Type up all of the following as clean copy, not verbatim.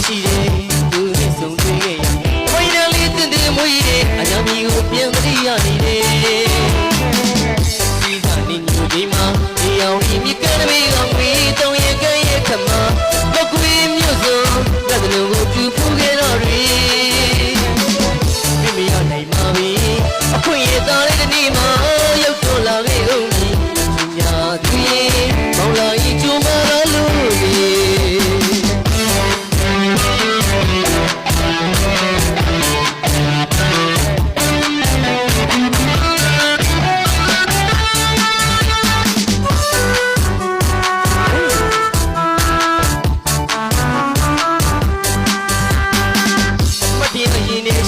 ရှိတယ်သူနဲ့ဆုံးတွေ့ခဲ့ရဝိုင်းတယ်လေးတင်တင်မွေးတယ်အကြောင်းကြီးကိုပြန်သတိရနေတယ်ဒီကနေညူဒီမှာဒီအောင်ဒီမြကတမေးကောင်ဝေးတောင်းရကဲရဲ့ခမမကွေးမြို့စုံလက်တလုံးကိုပြူဖူးခဲ့တော့တွေမိမိရနိုင်ပါပြီအခွင့်ရသားတဲ့နေ့မှာရောက်တော့လာခဲ့ဦးမည်သူများသူရဲ့မောင်လာကြီးကျုံမလာလို့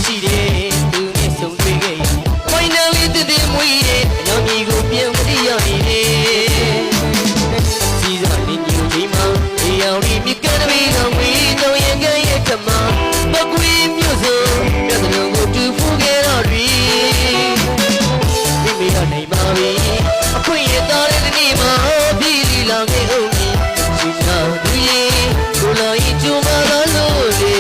ရှိတယ်သူနဲ့ဆုံးတွေ့ခဲ့ရင်ဝိုင်းတယ်လေးတည်တည်မွေးတယ်အကြောင်းကြီးကိုပြန်မသိရနေတယ်စီးစားနေညူဒီမှာဒီအောင်ဒီမြကတမေးကောင်ဝေးတော့ရင်ကဲရဲ့ခမမကွေးမြို့စုံမျက်လုံးကိုတူဖူးခဲ့တော့တွေမိမိရနိုင်ပါပြီအခွင့်ရသားတဲ့နေ့မှာပြည်လီလာခဲ့ဦးမည်စီးစားသူရဲ့ကိုလာကြီးကျုံမလာလို့လေ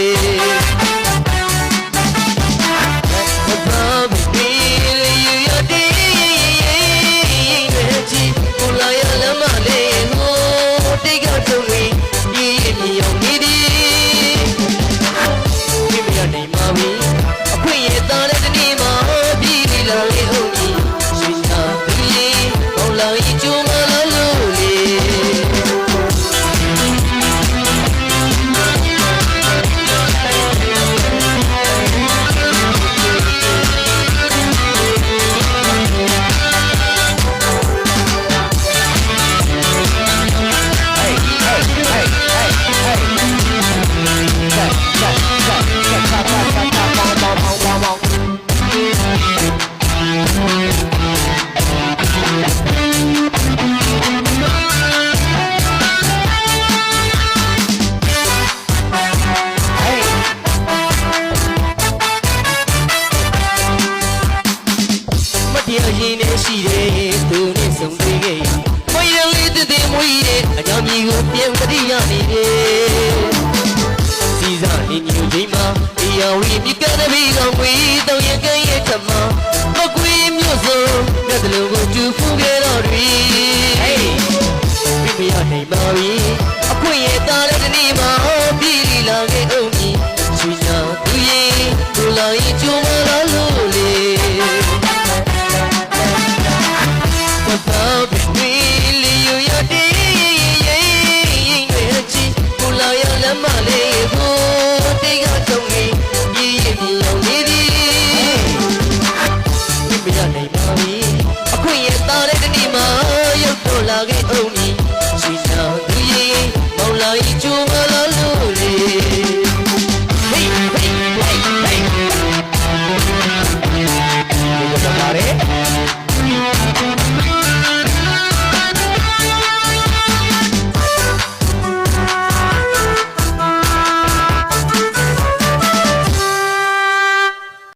ရင်နဲ့ရှိတယ်သူနဲ့ဆုံးတွေ့ခဲ့ရင်ဝိုင်းတယ်လေးတည်တည်မွေးတယ်အကြောင်းကြီးကိုပြန်သတိရနေတယ်စီးစားနေညူဒီမှာဒီအောင်ဒီမြကတမေးကောင်ဝေးတော့ရင်ကဲရဲ့ခမမကွေးမြို့စုံလက်တလုံးကိုတူဖူးခဲ့တော့တွေမိမိရနိုင်ပါပြီအခွင့်ရသားတဲ့နေ့မှာပြည်လီလာခဲ့